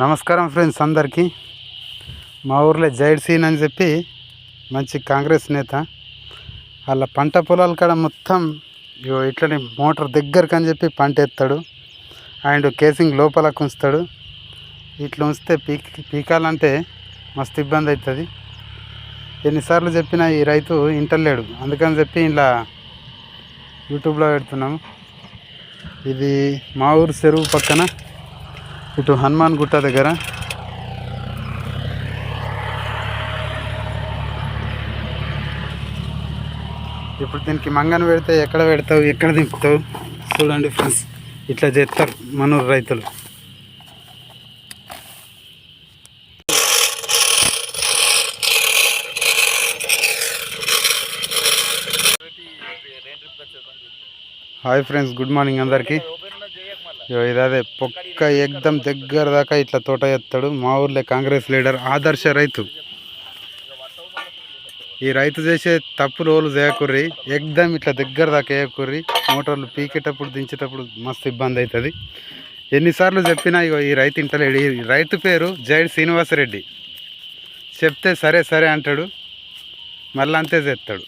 నమస్కారం ఫ్రెండ్స్ అందరికీ. మా ఊర్లో జైడ్ సీన్ అని చెప్పి మంచి కాంగ్రెస్ నేత వాళ్ళ పంట పొలాల కాడ మొత్తం ఇట్లనే మోటార్ దగ్గరకు అని చెప్పి పంట ఎత్తాడు. అండ్ కేసింగ్ లోపలకు ఉంచుతాడు. ఇట్లా ఉంచితే పీకాలంటే మస్తు ఇబ్బంది అవుతుంది. ఎన్నిసార్లు చెప్పినా ఈ రైతు ఇంటలేడు. అందుకని చెప్పి ఇలా యూట్యూబ్లో పెడుతున్నాము. ఇది మా ఊరు చెరువు పక్కన ఇటు హనుమాన్ గుట్ట దగ్గర. ఇప్పుడు దీనికి మంగన పెడితే ఎక్కడ పెడతావు, ఎక్కడ దింపుతావు చూడండి ఫ్రెండ్స్. ఇట్లా చేస్తారు మనూరు రైతులు. హాయ్ ఫ్రెండ్స్, గుడ్ మార్నింగ్ అందరికీ. ఇదే పొక్క ఎగ్దం దగ్గర దాకా ఇట్లా తోట ఎత్తాడు. మా ఊర్లో కాంగ్రెస్ లీడర్ ఆదర్శ రైతు. ఈ రైతు చేసే తప్పులు ఓళ్ళు చేయకుర్రి, ఎగ్దం ఇట్లా దగ్గర దాకా వేయకుర్రి. మోటార్లు పీకేటప్పుడు దించేటప్పుడు మస్తు ఇబ్బంది అవుతుంది. ఎన్నిసార్లు చెప్పినా ఈ రైతు ఇంటలేడు. ఈ రైతు పేరు జైడ్ శ్రీనివాసరెడ్డి. చెప్తే సరే సరే అంటాడు, మళ్ళీ అంతే చేస్తాడు.